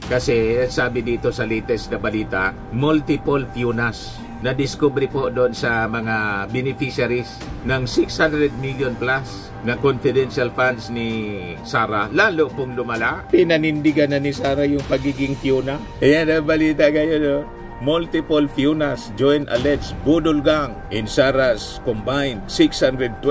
Kasi sabi dito sa latest na balita, multiple FUNAS na discovery po doon sa mga beneficiaries ng 600 million plus na confidential funds ni Sara. Lalo pong lumala. Pinanindigan na ni Sara yung pagiging FUNA. Ayan ang balita ngayon, no? Multiple FUNAS join alleged budol gang in Sara's combined 612.5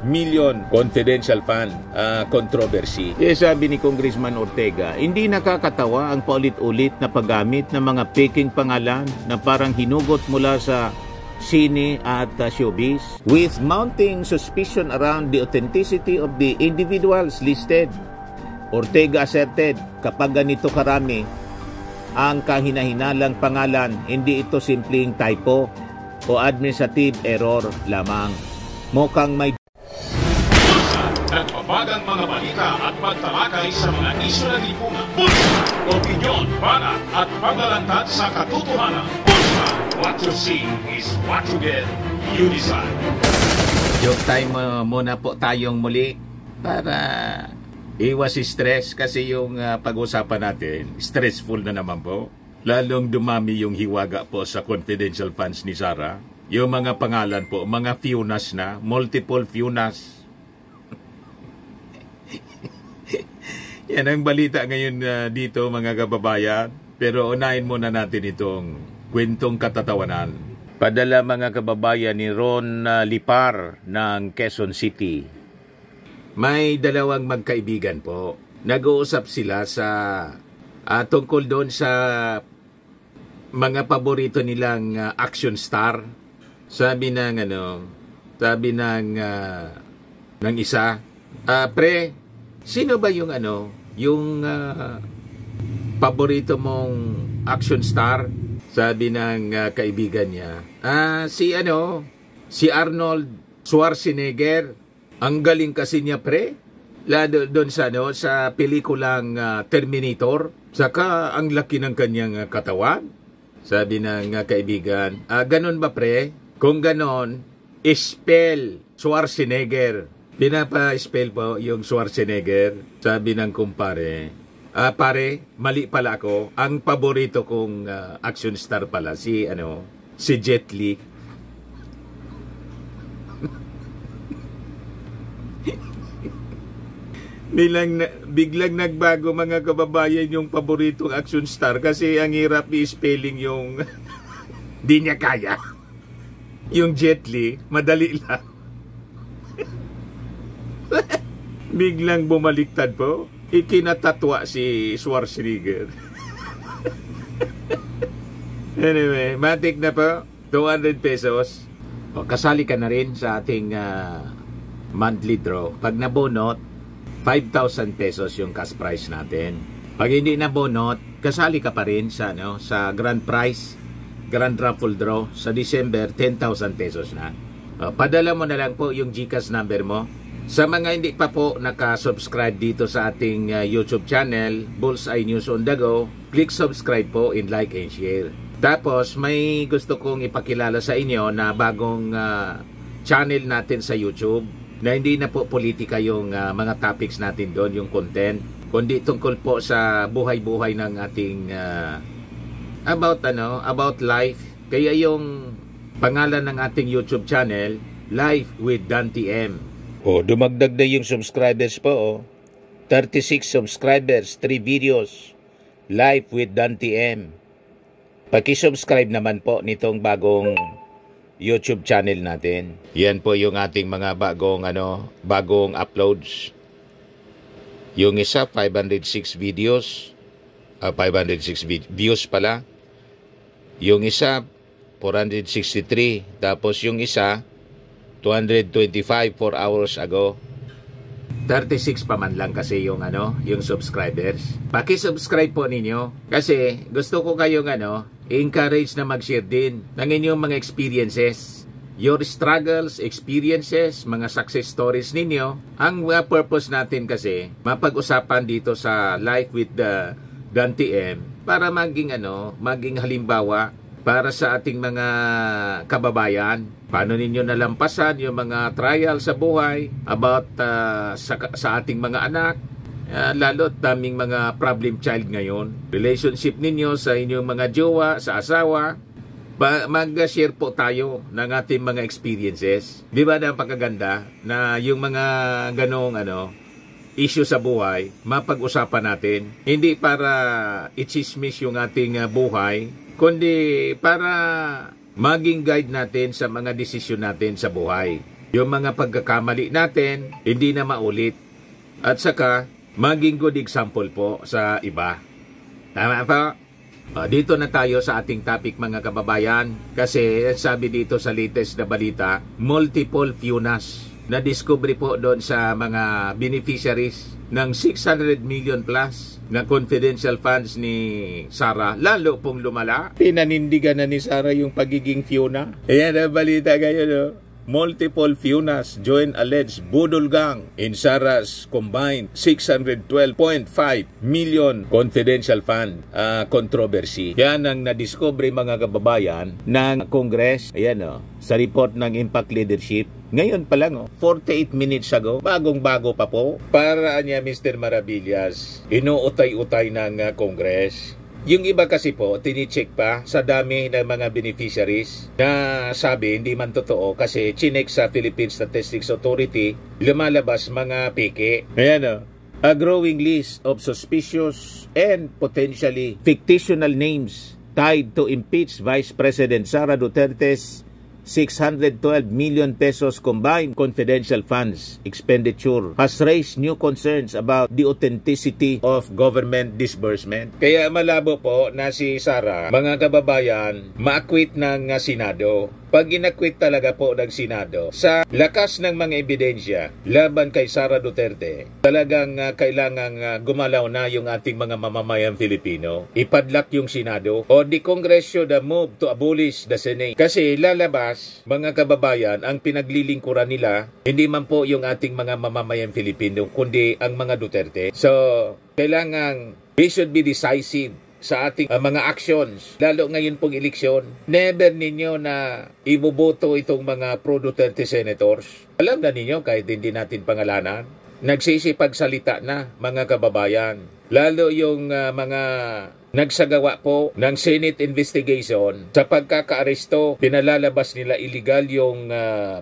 million confidential fund controversy. Sabi ni Congressman Ortega, hindi nakakatawa ang paulit-ulit na paggamit ng mga peking pangalan na parang hinugot mula sa sine at showbiz, with mounting suspicion around the authenticity of the individuals listed. Ortega asserted, kapag ganito karami ang kahina-hinalang pangalan, hindi ito simpleng typo o administrative error lamang. Mukhang may nagbabagang mga balita at pagtalakay sa mga isyu ng lipunan. Bulsa! Opinyon, banat at paglalantad sa katotohanan. Bulsa! What you see is what you get. You decide. Joke time muna po tayong muli para iwas stress kasi yung pag-usapan natin, stressful na naman po. Lalong dumami yung hiwaga po sa confidential funds ni Sara. Yung mga pangalan po, mga FUNAS na, multiple FUNAS. Yan ang balita ngayon dito mga kababayan. Pero unahin muna natin itong kwentong katatawanan. Padala mga kababayan ni Ron Lipar ng Quezon City. May dalawang magkaibigan po. Nag-uusap sila sa tungkol doon sa mga paborito nilang action star. Sabi ng isa, pre, sino ba yung yung paborito mong action star? Sabi ng kaibigan niya, si Arnold Schwarzenegger. Ang galing kasi niya, pre. Lalo doon sa pelikulang Terminator. Saka ang laki ng kanyang katawan. Sabi ng kaibigan, ganon ba, pre? Kung ganon, spell Schwarzenegger. Pinapa-spell po yung Schwarzenegger. Sabi ng kumpare, pare, mali pala ako. Ang paborito kong action star pala, si Jet Li. Biglang nagbago mga kababayan yung paboritong action star kasi ang hirap i-spelling yung di niya kaya. Yung Jet Li, madali lang. Biglang bumaliktad po. Ikinatatwa si Schwarzenegger. Anyway, matik na po. 200 pesos. Kasali ka na rin sa ating monthly draw. Pag nabonot, 5,000 pesos yung cash prize natin. Pag hindi nabonot, kasali ka pa rin sa grand prize, grand raffle draw sa December, 10,000 pesos na. Padala mo na lang po yung GCash number mo. Sa mga hindi pa po nakasubscribe dito sa ating YouTube channel, Bullseye News on the Go, click subscribe po and like and share. Tapos may gusto kong ipakilala sa inyo na bagong channel natin sa YouTube na hindi na po politika yung mga topics natin doon, yung content, kundi tungkol po sa buhay-buhay ng ating about life. Kaya yung pangalan ng ating YouTube channel, Life with Dan TM. Dumagdag na yung subscribers po. 36 subscribers, 3 videos. Life with Dan TM. Paki-subscribe naman po nitong bagong YouTube channel natin. Yan po yung ating mga bagong uploads. Yung isa 506 videos, 506 views pala. Yung isa 463, tapos yung isa 225 4 hours ago. 36 pa man lang kasi yung subscribers. Paki-subscribe po ninyo kasi gusto ko kayong encourage na mag-share din ng inyong mga experiences, your struggles, experiences, mga success stories ninyo. Ang purpose natin kasi mapag-usapan dito sa Life with Dan TM para maging halimbawa para sa ating mga kababayan. Paano ninyo nalampasan yung mga trial sa buhay about sa ating mga anak, Lalo daming mga problem child ngayon. Relationship ninyo sa inyong mga jowa, sa asawa, mag-share po tayo ng ating mga experiences. Di ba na pagkaganda na yung mga ganong issue sa buhay, mapag-usapan natin. Hindi para i-chismis yung ating buhay, kundi para maging guide natin sa mga desisyon natin sa buhay. Yung mga pagkakamali natin, hindi na maulit. At saka, maging good example po sa iba. Tama po? Dito na tayo sa ating topic mga kababayan. Kasi sabi dito sa latest na balita, multiple FIUNAs na-discovery po doon sa mga beneficiaries ng 600 million plus na confidential funds ni Sara. Lalo pong lumala. Pinanindigan na ni Sara yung pagiging FIUNA. Ayan ang balita ngayon, Multiple FIUNAs join alleged budol gang in Sara's combined 612.5 million confidential fund controversy. Yan ang na-discover mga kababayan ng Congress. Ayan sa report ng Impact Leadership. Ngayon pa lang 48 minutes ago, bagong-bago pa po. Para niya Mr. Maravillas, inuutay-utay ng Congress. Yung iba kasi po, tinicheck pa sa dami ng mga beneficiaries na sabi hindi man totoo kasi chinek sa Philippine Statistics Authority, lumalabas mga peke. Ayan a growing list of suspicious and potentially fictional names tied to impeach Vice President Sara Duterte's 612 million pesos combined confidential funds expenditure has raised new concerns about the authenticity of government disbursement. Kaya malabo po na si Sara, mga kababayan, ma-acquit ng Senado. Pag inakwit talaga po ng Senado, sa lakas ng mga ebidensya laban kay Sara Duterte, talagang kailangang gumalaw na yung ating mga mamamayang Filipino. Ipadlock yung Senado o the Congress should move to abolish the Senate. Kasi lalabas, mga kababayan, ang pinaglilingkuran nila, hindi man po yung ating mga mamamayang Filipino, kundi ang mga Duterte. So, kailangan we should be decisive sa ating mga actions, lalo ngayon pong eleksyon. Never ninyo na iboboto itong mga pro-Duterte senators. Alam na ninyo, kahit hindi natin pangalanan, nagsisipagsalita na mga kababayan. Lalo yung mga nagsagawa po ng Senate investigation sa pagkakaaresto, pinalalabas nila illegal yung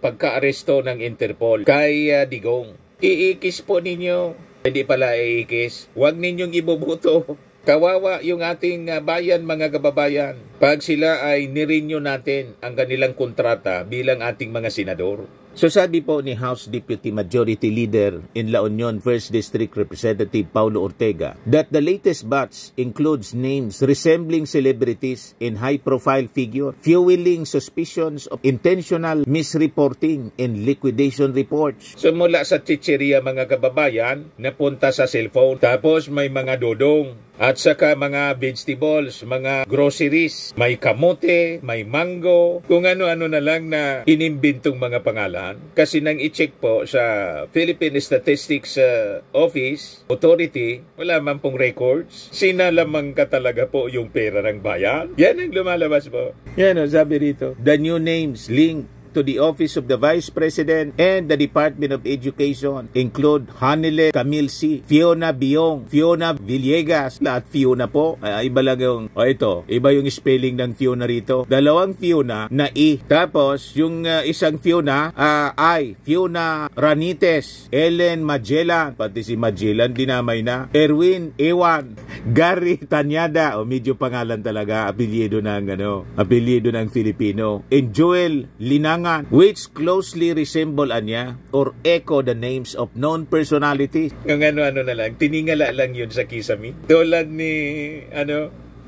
pagkaaresto ng Interpol kay Digong. Iikis po ninyo. Hindi pala iikis. Huwag ninyong iboboto. Kawawa yung ating bayan mga kababayan pag sila ay nirenew natin ang kanilang kontrata bilang ating mga senador. So sabi po ni House Deputy Majority Leader in La Union 1st District Representative Paulo Ortega that the latest batch includes names resembling celebrities in high-profile figure, fueling suspicions of intentional misreporting in liquidation reports. So mula sa chicheria mga kababayan, napunta sa cellphone, tapos may mga dodong, at saka mga vegetables, mga groceries, may kamote, may mango, kung ano-ano na lang na inimbintong mga pangalan. Kasi nang i-check po sa Philippine Statistics Office Authority, wala man pong records. Sinalamang ka talaga po yung pera ng bayan. Yan ang lumalabas po. Yan o, sabi rito. The new names linked to the Office of the Vice President and the Department of Education include Hanile Camilsi, Fiona Biong, Fiona Villegas, lahat Fiona po. Iba lang yung, ito, iba yung spelling ng Fiona rito. Dalawang Fiona na I. Tapos, yung isang Fiona, Fiona Ranites, Ellen Magellan, pati si Magellan, dinamay na, Erwin Ewan, Gary Tanyada, medyo pangalan talaga, apelyido ng Filipino, and Joel Linang, which closely resemble or echo the names of known personalities. Yung ano-ano na lang, tiningala lang yun sa kisame. Tulad ni,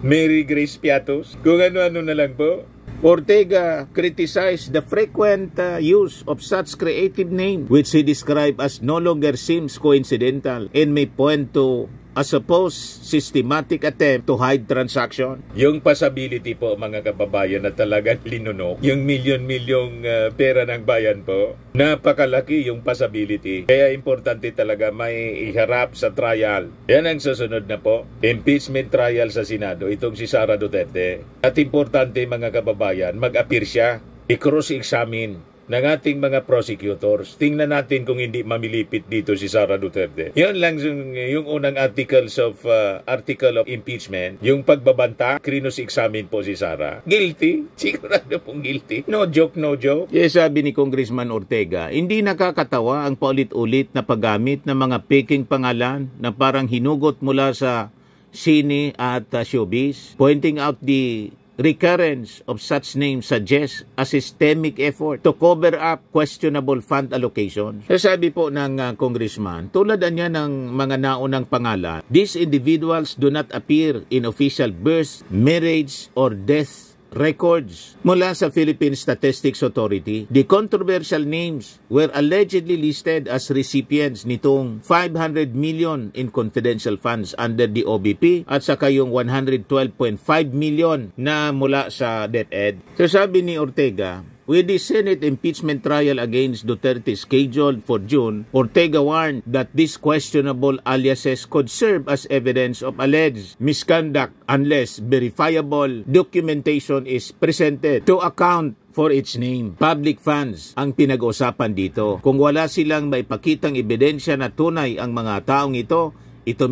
Mary Grace Piatos. Kung ano-ano na lang po. Ortega criticized the frequent use of such creative name, which he described as no longer seems coincidental and may point to a supposed systematic attempt to hide transaction. Yung possibility po mga kababayan na talagang linunok, yung milyon-milyong pera ng bayan po, napakalaki yung possibility. Kaya importante talaga may iharap sa trial. Yan ang susunod na po, impeachment trial sa Senado, itong si Sara Duterte. At importante mga kababayan, mag-appear siya, i-cross-examine ng ating mga prosecutors. Tingnan natin kung hindi mamilipit dito si Sara Duterte. Yun lang yung unang article of impeachment. Yung pagbabanta, krinos-examine po si Sara. Guilty? Sigurado pong guilty. No joke, no joke. Kaya sabi ni Congressman Ortega, hindi nakakatawa ang paulit-ulit na paggamit ng mga peking pangalan na parang hinugot mula sa sine at showbiz. Pointing out the recurrence of such names suggests a systemic effort to cover up questionable fund allocations. Sabi po ng congressman, tulad niya ng mga naunang pangalan, these individuals do not appear in official birth, marriage, or death records mula sa Philippine Statistics Authority. The controversial names were allegedly listed as recipients nitong 500 million in confidential funds under the OBP at saka yung 112.5 million na mula sa DepEd. So sabi ni Ortega, with the Senate impeachment trial against Duterte scheduled for June, Ortega warned that these questionable aliases could serve as evidence of alleged misconduct unless verifiable documentation is presented to account for its name. Public funds ang pinag-usapan dito. Kung wala silang maipakitang ebidensya na tunay ang mga taong ito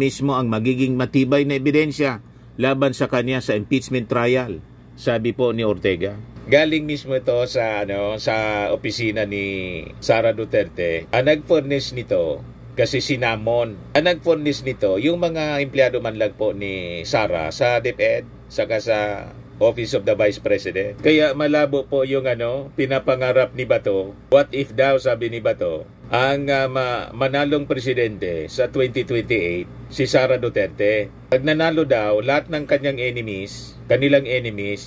mismo ang magiging matibay na ebidensya laban sa kanya sa impeachment trial, sabi po ni Ortega. Galing mismo ito sa opisina ni Sara Duterte. Ang nag-furnish nito kasi sinamon. Ang nag-furnish nito yung mga empleyado man lang po ni Sara sa DepEd saka sa Office of the Vice President. Kaya malabo po yung pinapangarap ni Bato. What if daw, sabi ni Bato, ang manalong presidente sa 2028 si Sara Duterte. Pag nanalo daw, lahat ng kanilang enemies,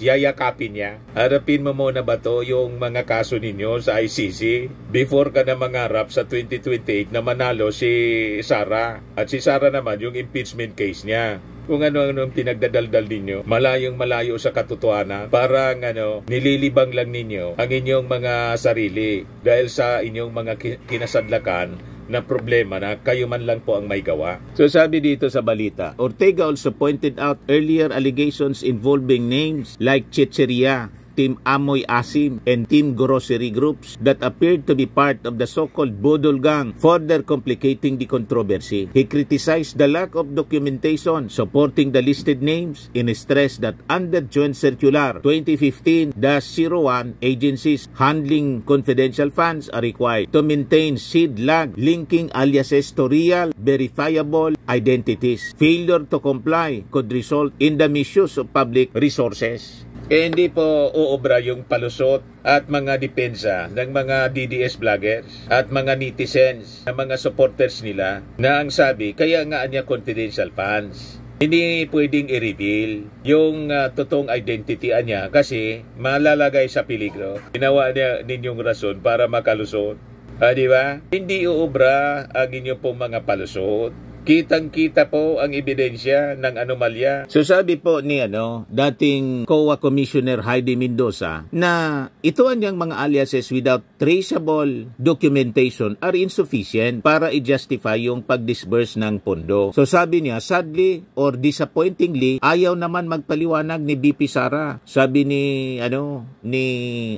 yayakapin niya. Harapin mo muna ba to yung mga kaso ninyo sa ICC before ka na mangarap sa 2028 na manalo si Sara. At si Sara naman yung impeachment case niya. Kung ano-ano pinagdadaldal ninyo, malayo sa katotohanan, parang nililibang lang ninyo ang inyong mga sarili dahil sa inyong mga kinasadlakan na problema na kayo man lang po ang may gawa. So sabi dito sa balita, Ortega also pointed out earlier allegations involving names like Chicheria, Team Amoy Asim, and Team Grocery groups that appeared to be part of the so-called Budol Gang, further complicating the controversy. He criticized the lack of documentation supporting the listed names and stressed that under Joint Circular 2015-01, agencies handling confidential funds are required to maintain seed lag linking aliases to real, verifiable identities. Failure to comply could result in the misuse of public resources. Hindi po uobra yung palusot at mga depensa ng mga DDS vloggers at mga netizens na mga supporters nila na ang sabi, kaya nga niya confidential funds. Hindi pwedeng i-reveal yung totoong identity niya kasi malalagay sa peligro. Ginawa niya ninyong rason para makalusot. Di ba? Hindi uobra ang inyong pong mga palusot. Kitang-kita po ang ebidensya ng anomalya. So sabi po ni dating COA Commissioner Heidi Mendoza na ito ang mga aliases without traceable documentation are insufficient para i-justify yung pag-disburse ng pondo. So sabi niya, sadly or disappointingly, ayaw naman magpaliwanag ni BP Sara. Sabi ni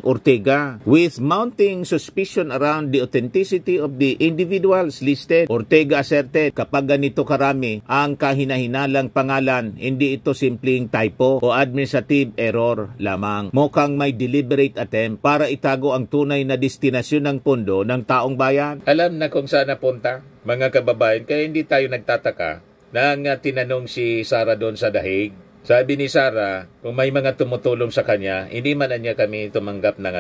Ortega, with mounting suspicion around the authenticity of the individuals listed, Ortega asserted kapag ganito karami ang kahinahinalang pangalan, hindi ito simpleng typo o administrative error lamang. Mukhang may deliberate attempt para itago ang tunay na destinasyon ng pondo ng taong bayan. Alam na kung saan napunta, mga kababayan, kaya hindi tayo nagtataka na tinanong si Sara doon sa dahig. Sabi ni Sara, kung may mga tumutulong sa kanya, hindi man niya kami tumanggap ng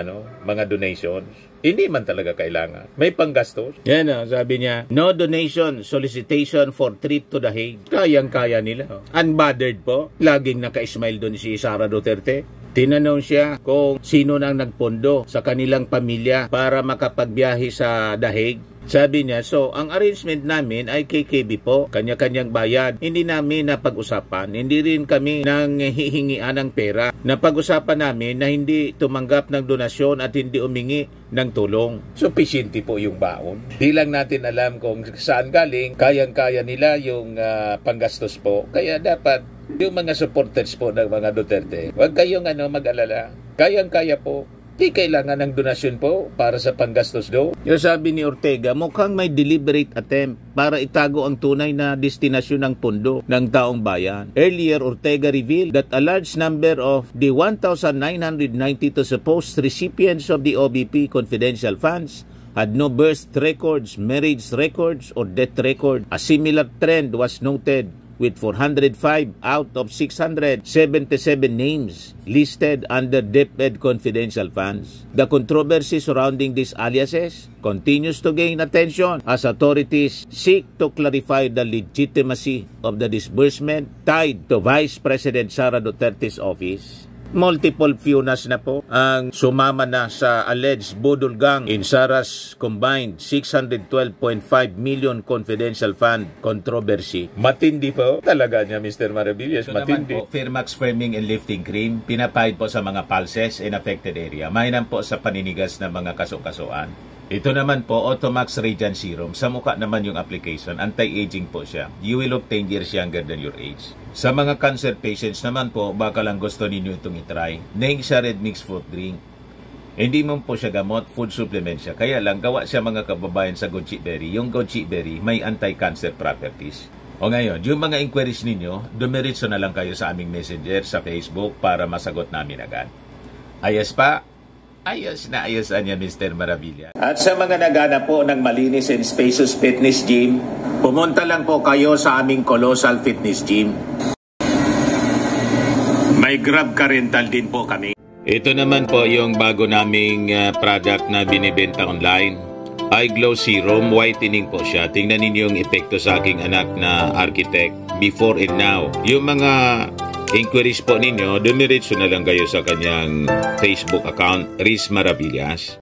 mga donations. Hindi man talaga kailangan. May panggastos. Yan sabi niya, no donation, solicitation for trip to the Hague. Kayang-kaya nila. Unbothered po. Laging naka-smile doon si Sara Duterte. Tinanong siya kung sino nang nagpondo sa kanilang pamilya para makapagbiyahe sa The Hague. Sabi niya, so ang arrangement namin ay KKB po, kanya-kanyang bayad. Hindi namin napag-usapan, hindi rin kami nang hihingian ng pera. Napag-usapan namin na hindi tumanggap ng donasyon at hindi umingi ng tulong. Sufficient po yung baon. Di lang natin alam kung saan galing, kayang-kaya nila yung panggastos po. Kaya dapat yung mga supporters po ng mga Duterte, huwag kayong mag-alala. Kayang-kaya po. Di kailangan ng donasyon po para sa panggastos do. Yung sabi ni Ortega, mukhang may deliberate attempt para itago ang tunay na destinasyon ng pondo ng taong bayan. Earlier, Ortega revealed that a large number of the 1,992 supposed recipients of the OBP confidential funds had no birth records, marriage records, or death record. A similar trend was noted with 405 out of 677 names listed under DepEd confidential funds. The controversy surrounding these aliases continues to gain attention as authorities seek to clarify the legitimacy of the disbursement tied to Vice President Sara Duterte's office. Multiple FIUNAs na po ang sumama na sa alleged budol gang in Sara's combined 612.5 million confidential fund controversy. Matindi po talaga niya, Mr. Maravillas. Matindi. Naman po, Firmax Firming and Lifting Cream, pinapahid po sa mga pulses in affected area. Mainam po sa paninigas ng mga kaso-kasuan. Ito naman po, Automax Radiant Serum. Sa mukha naman yung application, anti-aging po siya. You will look 10 years younger than your age. Sa mga cancer patients naman po, baka lang gusto ninyo itong itry. Neng siya red mixed fruit drink. Hindi mo po siya gamot, food supplement siya. Kaya lang, gawa siya mga kababayan sa goji berry. Yung goji berry may anti-cancer properties. O ngayon, yung mga inquiries ninyo, dumiritso na lang kayo sa aming messenger sa Facebook para masagot namin agad. Ayos pa? Ayos na ayos niya, Mr. Maravilla. At sa mga nagana po ng malinis and spacious fitness gym, pumunta lang po kayo sa aming Colossal Fitness Gym. May Grab car rental din po kami. Ito naman po yung bago naming product na binibenta online. Eye Glow Serum, whitening po siya. Tingnan ninyo yung epekto sa aking anak na architect before and now. Yung mga inquiries po ninyo, dumiretso na lang kayo sa kanyang Facebook account, Riz Maravillas.